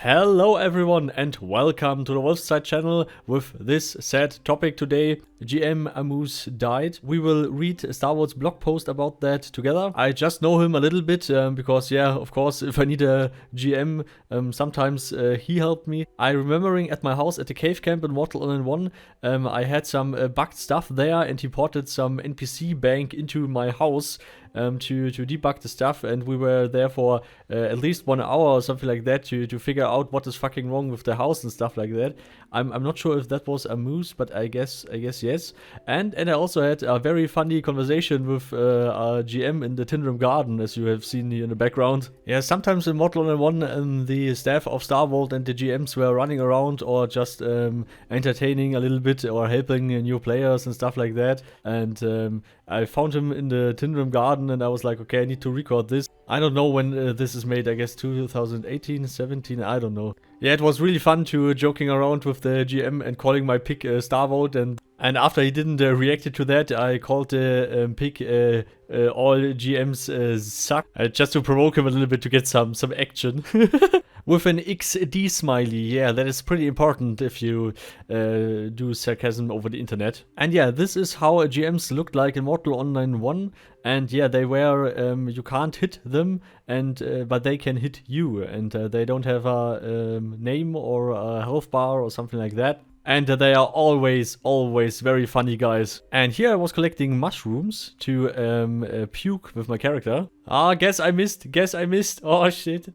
Hello everyone and welcome to the Wolfside channel with this sad topic today. GM Ahmose died. We will read Star Wars blog post about that together. I just know him a little bit because yeah, of course, if I need a GM, sometimes he helped me. I remembering at my house at the cave camp in Mortal Online 1, I had some bugged stuff there and he ported some NPC bank into my house to debug the stuff, and we were there for at least 1 hour or something like that to figure out what is fucking wrong with the house and stuff like that. I'm not sure if that was Ahmose, but I guess yes. And I also had a very funny conversation with our GM in the Tin Room Garden, as you have seen here in the background. Yeah, sometimes in Mortal Online 1, the staff of Star Vault and the GMs were running around or just entertaining a little bit or helping new players and stuff like that. And I found him in the Tin Room Garden and I was like, okay, I need to record this. I don't know when this is made, I guess 2018, 17, I don't know. Yeah, it was really fun to joking around with the GM and calling my pick Star Vault, and after he didn't react to that, I called the pick all GMs suck, just to provoke him a little bit to get some action. With an XD smiley, yeah, that is pretty important if you do sarcasm over the internet. And yeah, this is how GMs looked like in Mortal Online 1. And yeah, they were, you can't hit them, and but they can hit you. And they don't have a name or a health bar or something like that. And they are always very funny guys. And here I was collecting mushrooms to puke with my character. Ah, guess I missed. Oh shit.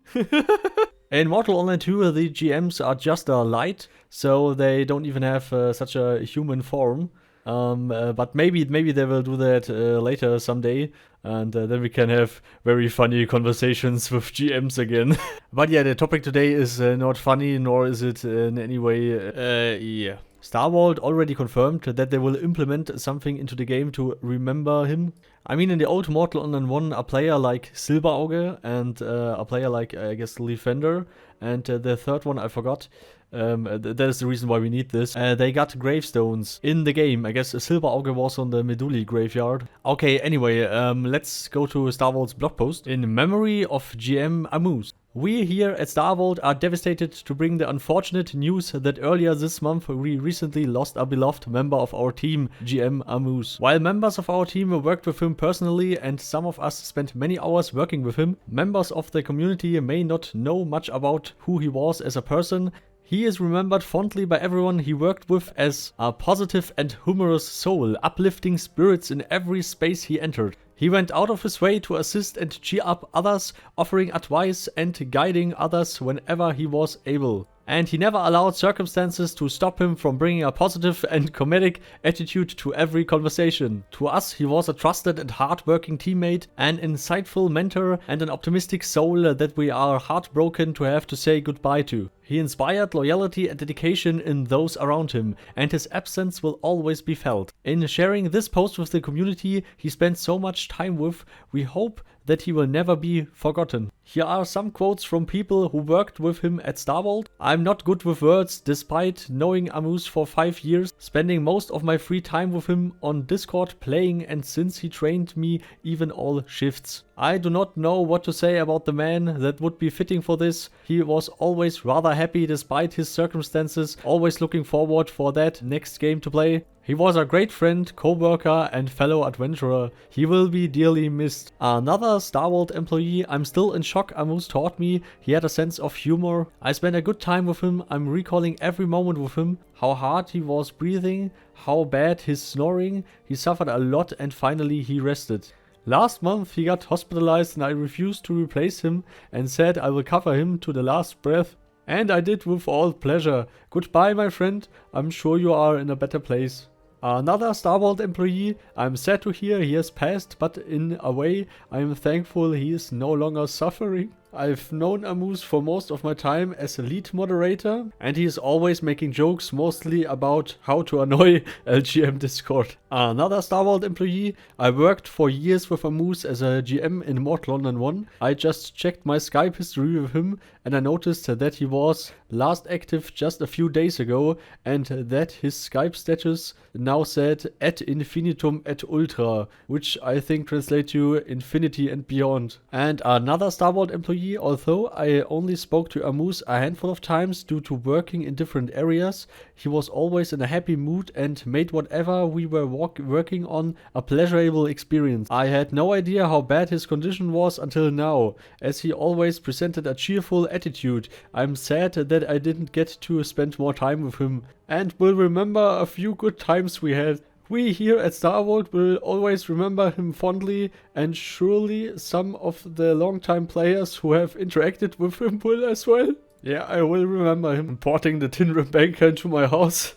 In Mortal Online 2, the GMs are just a light, so they don't even have such a human form. But maybe they will do that later someday, and then we can have very funny conversations with GMs again. But yeah, the topic today is not funny, nor is it in any way, yeah. Star Vault already confirmed that they will implement something into the game to remember him. I mean, in the old Mortal Online 1, a player like Silberauge and a player like, I guess, Defender, and the third one I forgot. That is the reason why we need this. They got gravestones in the game. I guess Silberauge was on the Meduli graveyard. Okay, anyway, let's go to Star Vault's blog post. In Memory of GM Ahmose. We here at Star Vault are devastated to bring the unfortunate news that earlier this month we recently lost a beloved member of our team, GM Ahmose. While members of our team worked with him personally and some of us spent many hours working with him, members of the community may not know much about who he was as a person. He is remembered fondly by everyone he worked with as a positive and humorous soul, uplifting spirits in every space he entered. He went out of his way to assist and cheer up others, offering advice and guiding others whenever he was able. And he never allowed circumstances to stop him from bringing a positive and comedic attitude to every conversation. To us, he was a trusted and hard-working teammate, an insightful mentor, and an optimistic soul that we are heartbroken to have to say goodbye to. He inspired loyalty and dedication in those around him, and his absence will always be felt. In sharing this post with the community he spent so much time with, we hope that he will never be forgotten. Here are some quotes from people who worked with him at Star Vault. I'm not good with words, despite knowing Ahmose for 5 years, spending most of my free time with him on Discord playing, and since he trained me even all shifts. I do not know what to say about the man that would be fitting for this. He was always rather happy despite his circumstances, always looking forward for that next game to play. He was a great friend, co-worker and fellow adventurer. He will be dearly missed. Another Star Vault employee. I'm still in shock. Ahmose taught me. He had a sense of humor. I spent a good time with him. I'm recalling every moment with him. How hard he was breathing. How bad his snoring. He suffered a lot and finally he rested. Last month he got hospitalized and I refused to replace him and said I will cover him to the last breath. And I did with all pleasure. Goodbye, my friend. I'm sure you are in a better place. Another Star Vault employee. I'm sad to hear he has passed, but in a way I am thankful he is no longer suffering. I've known Ahmose for most of my time as a lead moderator, and he is always making jokes mostly about how to annoy LGM Discord. Another Star Vault employee. I worked for years with Ahmose as a GM in Mortal Online 1. I just checked my Skype history with him and I noticed that he was last active just a few days ago and that his Skype status now said ad infinitum et ultra, which I think translates to infinity and beyond. And another Star Vault employee. ID, although I only spoke to Ahmose a handful of times due to working in different areas. He was always in a happy mood and made whatever we were working on a pleasurable experience. I had no idea how bad his condition was until now, as he always presented a cheerful attitude. I'm sad that I didn't get to spend more time with him, and will remember a few good times we had. We here at Star World will always remember him fondly, and surely some of the longtime players who have interacted with him will as well. Yeah, I will remember him importing the Tin Rim Banker into my house.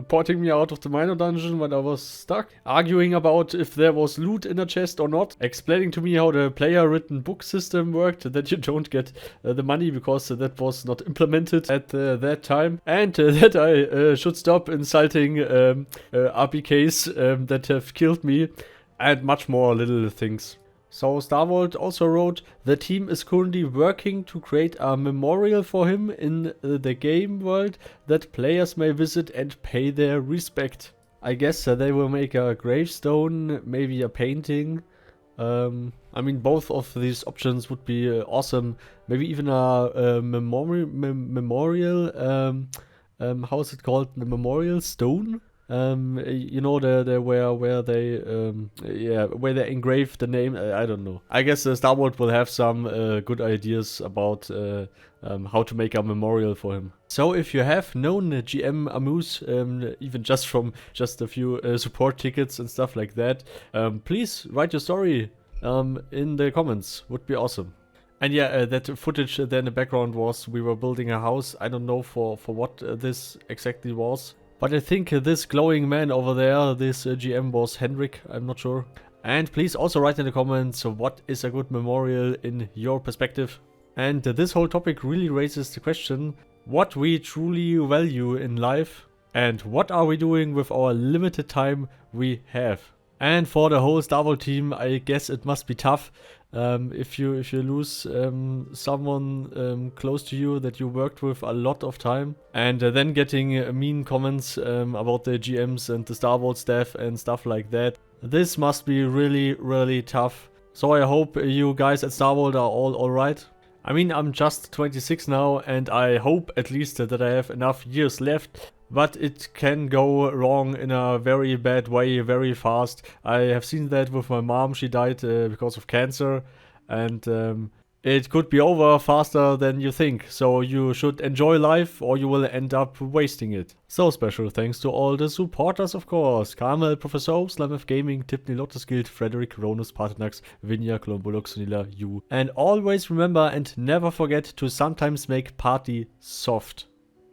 Porting me out of the minor dungeon when I was stuck, arguing about if there was loot in a chest or not, explaining to me how the player-written book system worked, that you don't get the money because that was not implemented at that time, and that I should stop insulting RPKs that have killed me, and much more little things. So Starvolt also wrote, the team is currently working to create a memorial for him in the game world that players may visit and pay their respect. I guess they will make a gravestone, maybe a painting. I mean, both of these options would be awesome. Maybe even a memorial, how is it called? The memorial stone? You know, where they engrave the name. I don't know. I guess Star Wars will have some good ideas about how to make a memorial for him. So if you have known GM Ahmose, even just from just a few support tickets and stuff like that, please write your story in the comments. Would be awesome. And yeah, that footage there in the background was we were building a house. I don't know for what this exactly was. But I think this glowing man over there, this GM was Henrik, I'm not sure. And please also write in the comments what is a good memorial in your perspective. And this whole topic really raises the question what we truly value in life and what are we doing with our limited time we have. And for the whole Star Wars team, I guess it must be tough if you lose someone close to you that you worked with a lot of time, and then getting mean comments about the GMs and the Star Wars staff and stuff like that. This must be really, really tough. So I hope you guys at Star Wars are all alright. I mean, I'm just 26 now, and I hope at least that I have enough years left. But it can go wrong in a very bad way, very fast. I have seen that with my mom. She died because of cancer. And it could be over faster than you think. So you should enjoy life or you will end up wasting it. So special thanks to all the supporters, of course. Carmel, Professor O, Slamf Gaming, Thibni, Lordless Guild, Frederick, Rhonus, Paarthurnax, Vinya, Cologne, Bulldog, Xunila, you. And always remember and never forget to sometimes make party soft.